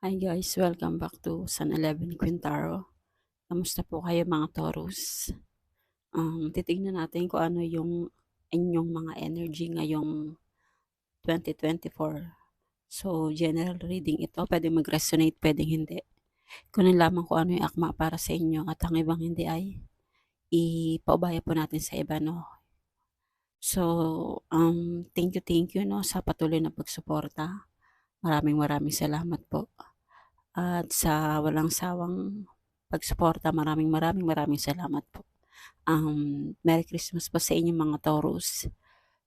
Hi guys, welcome back to San 11 Quintaro. Kamusta po kayo mga Taurus? Titignan natin kung ano yung inyong mga energy ngayong 2024. So, general reading ito. Pwede mag-resonate, pwedeng hindi. Kunin lamang kung ano yung akma para sa inyo at ang ibang hindi ay ipaubaya po natin sa iba, no? So, thank you, no, sa patuloy na pagsuporta. Maraming salamat po. At sa walang sawang pagsuporta, maraming salamat po. Merry Christmas po sa inyong mga Taurus.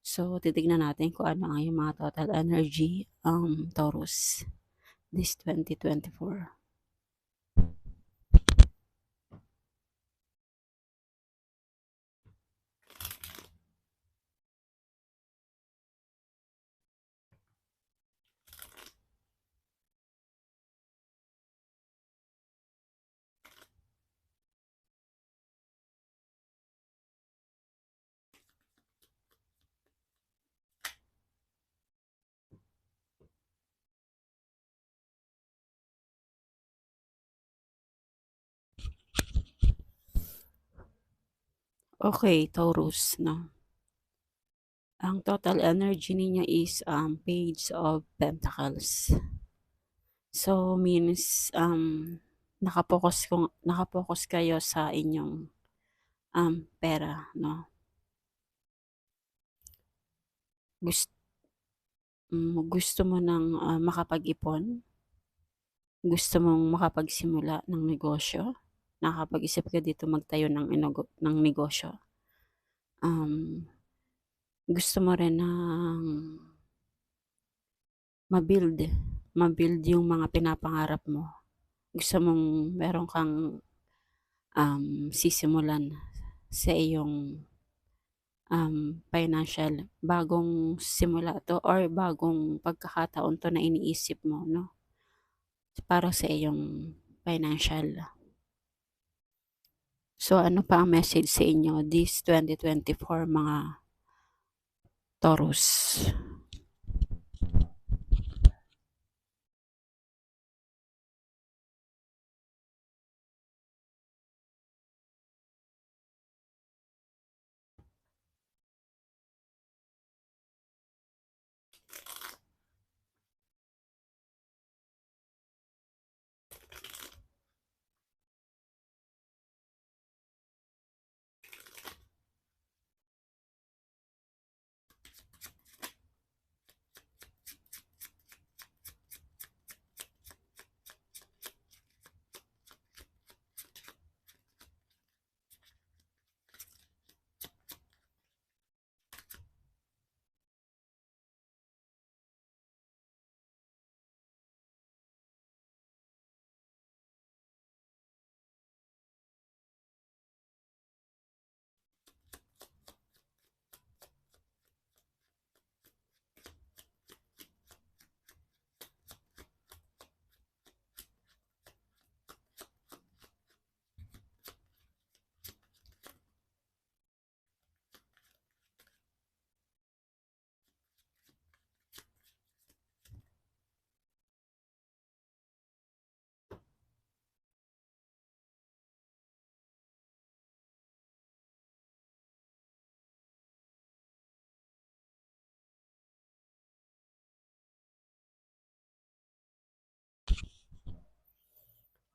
So, titignan natin kung ano ang iyong mga total energy, Taurus, this 2024. Okay, Taurus, no? Ang total energy ninyo is Page of Pentacles. So, means nakapokus kayo sa inyong pera, no? Gusto, gusto mo ng makapag-ipon, gusto mong makapagsimula ng negosyo, nakakapag-isip ka dito magtayo ng negosyo. Gusto mo rin ng mabuild, mabuild yung mga pinapangarap mo. Gusto mong meron kang sisimulan sa iyong financial, bagong simula to or bagong pagkakataon to na iniisip mo, no? Para sa iyong financial. So, ano pa ang message sa inyo this 2024 mga Taurus?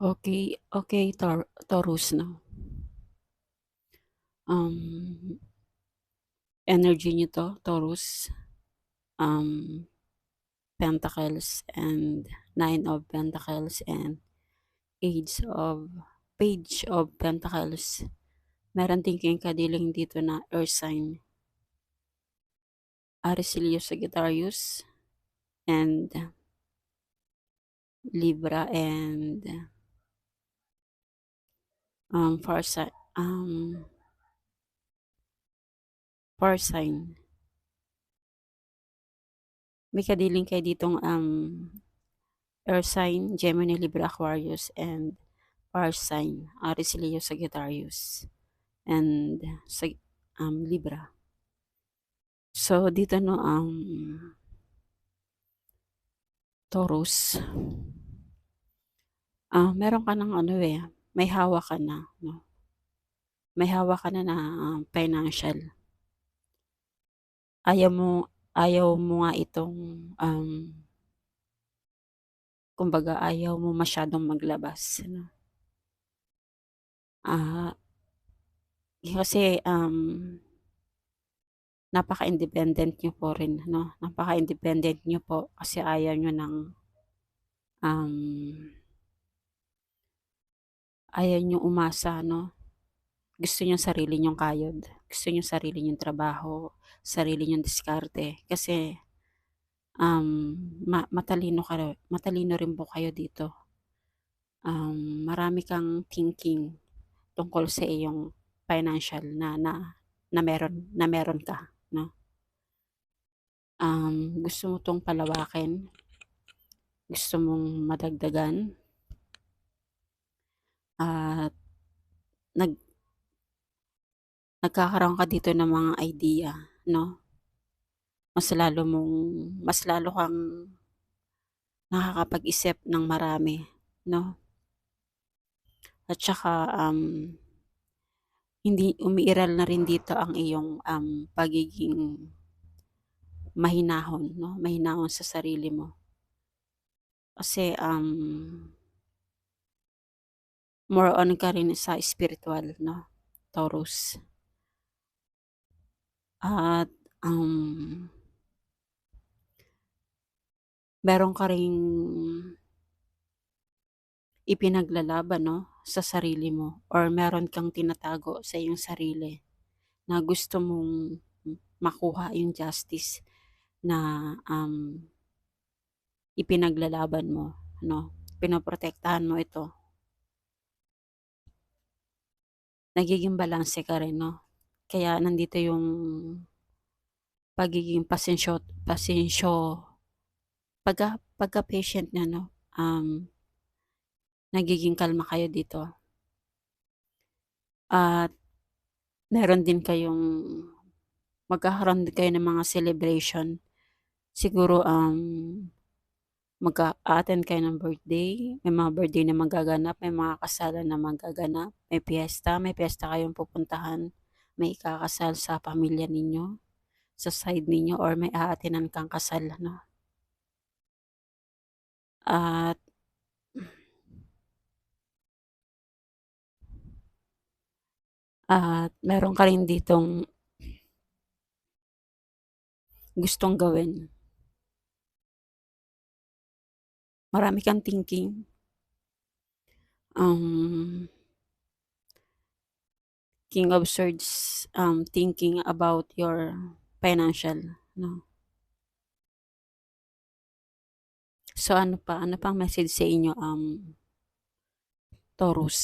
Okay, Taurus, no? Energy nyo to, Taurus, um, Pentacles and Nine of Pentacles and Page of Pentacles. Meron din kayong kadiling dito na Earth sign, Aries, Leo, Sagittarius, and Libra, and fire sign. May kadiling kayo ditong Earth sign, Gemini, Libra, Aquarius, and fire sign, Aries, Leo, Sagittarius, and Libra. So, dito no, Taurus, meron ka ng ano, may hawak ka na 'no, may hawak ka na na financial. Ayaw mo ayaw mo nga itong, um, kumbaga ayaw mo masyadong maglabas 'no. Ah, kasi, napaka-independent niyo po rin 'no, napaka-independent niyo po kasi um, ayaw niyong umasa 'no. Gusto niyong sarili niyong kayod, gusto niyong sarili niyong trabaho, sarili niyong diskarte kasi, matalino rin po kayo dito. Marami kang thinking tungkol sa iyong financial na meron ka 'no. Gusto mo 'tong palawakin, gusto mong madagdagan at nag nagkakaroon ka dito ng mga idea 'no. Mas lalo kang nakakapag-isip ng marami 'no. At saka, hindi umiiral na rin dito ang iyong, pagiging mahinahon 'no, mahinahon sa sarili mo. Kasi, more on ka rin sa spiritual 'no, Taurus. At, meron ka ring ipinaglalaban 'no, sa sarili mo or meron kang tinatago sa iyong sarili na gusto mong makuha yung justice na, ipinaglalaban mo 'no, pinoprotektahan mo ito. Nagiging balanse ka rin 'no, kaya nandito yung pagiging pasensyo pagka-patient niya 'no, nagiging kalma kayo dito at meron din kayong magkakaroon din kayo ng mga celebration. Siguro, mag-a-attend kayo ng birthday, may mga birthday na magaganap, may mga kasalan na magaganap, may piyesta kayong pupuntahan, may ikakasal sa pamilya ninyo, sa side ninyo or may a-attenan kang kasal 'no. At at meron ka rin ditong gustong gawin. Marami kang thinking, um, King of Swords, thinking about your financial 'no. So ano pang message sa inyo, Taurus?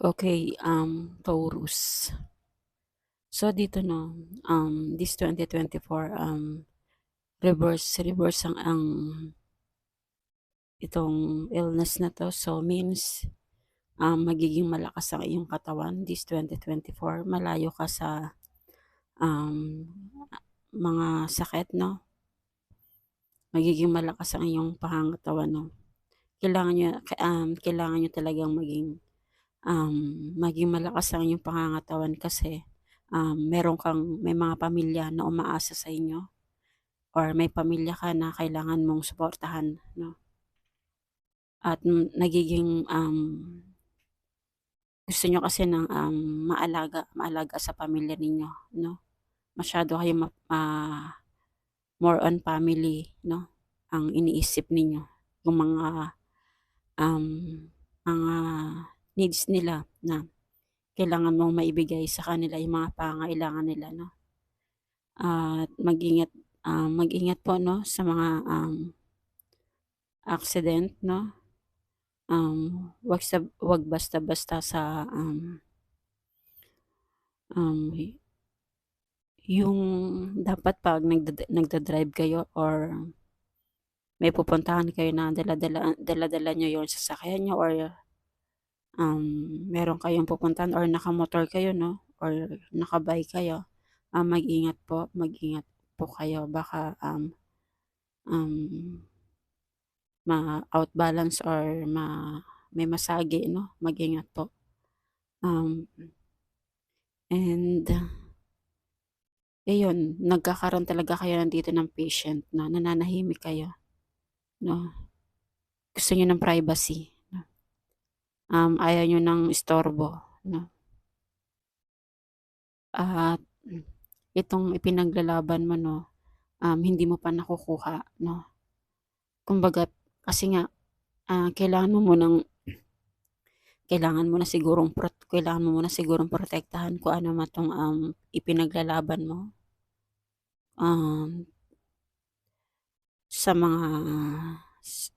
Okay, Taurus. So dito 'no, this 2024, reverse ang itong illness na 'to. So means, magiging malakas ang iyong katawan this 2024, malayo ka sa, um, mga sakit 'no, magiging malakas ang iyong pangangatawan 'no. Kailangan niyo talagang maging malakas ang iyong pangangatawan kasi, may mga pamilya na umaasa sa inyo or may pamilya ka na kailangan mong suportahan 'no. At gusto niyo kasi ng, maalaga sa pamilya ninyo 'no. Masyado kayong more on family 'no, ang iniisip ninyo, yung um, mga needs nila na kailangan mong maibigay sa kanila, yung mga pangangailangan nila 'no. At mag-ingat po 'no sa mga, accident 'no. 'Wag basta-basta sa, um, yung dapat 'pag nagda-drive kayo or may pupuntahan kayo na dala-dala niyo yung sasakyan niyo or, meron kayong pupuntahan or nakamotor kayo 'no or naka-bike kayo, mag-ingat po kayo baka, um, ma-outbalance or may masagi 'no, mag-ingat po. Um, and Ayun, nagkakaroon talaga kayo dito ng patient na nananahimik kayo 'no, gusto niyo ng privacy 'no, ayaw niyo ng istorbo 'no, at itong ipinaglalaban mo 'no, hindi mo pa nakukuha 'no. Kumbaga kasi nga, kailangan mo munang kailangan mo muna sigurong protektahan kung ano man 'tong, ipinaglalaban mo, um, sa mga s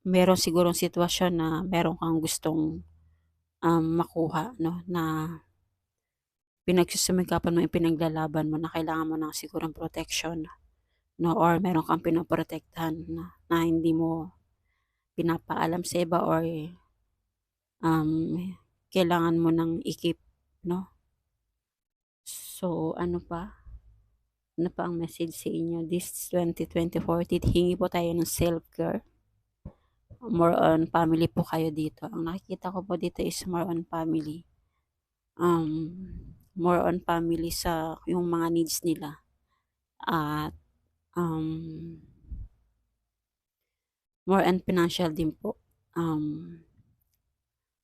meron sigurong sitwasyon na meron kang gustong, makuha 'no, na pinagsusumikapan mo, ipinaglalaban mo na kailangan mo ng sigurong proteksyon 'no or meron kang pinoprotektahan na na hindi mo pinapaalam sa iba or, kailangan mo ng i-keep 'no. So ano pa ang message sa inyo this 2024? Hihingi po tayo ng self-care, more on family po kayo dito. Ang nakikita ko po dito is more on family. More on family sa yung mga needs nila at, um, more on financial din po.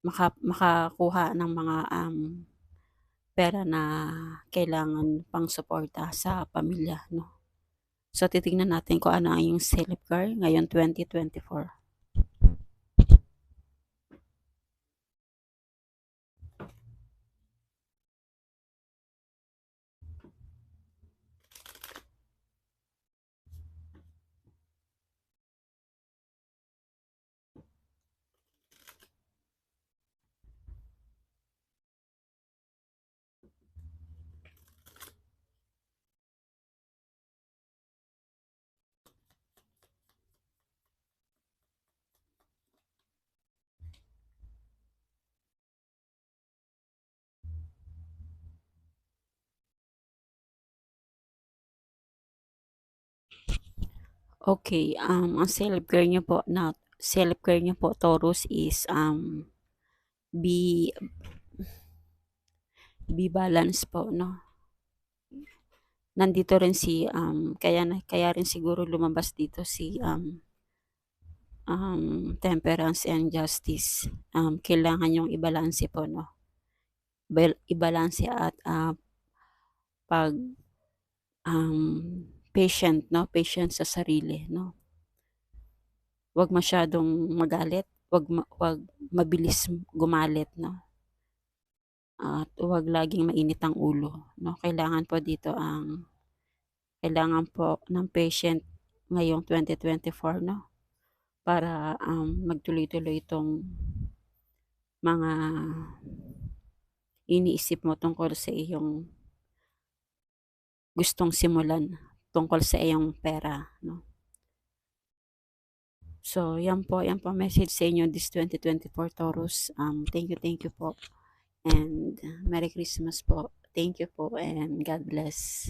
Makakuha ng mga, pera na kailangan pang-suporta sa pamilya 'no. So titingnan natin kung ano ang iyong self-care ngayong 2024. Okay, ang self-care niyo po Taurus is, be be balance po 'no. Nandito rin kaya rin siguro lumabas dito si, temperance and justice. Kailangan niyong ibalanse po 'no, ibalanse at, 'pag, patient 'no, patient sa sarili 'no. 'Wag masyadong magalit, 'wag mabilis gumalit 'no, at 'wag laging mainit ang ulo 'no. Kailangan po ng patient ngayong 2024 'no, para, magtuloy-tuloy itong mga iniisip mo tungkol sa iyong gustong simulan, tungkol sa iyong pera 'no. So, yan po message sa inyo this 2024 Taurus. Thank you po. And Merry Christmas po. Thank you po and God bless.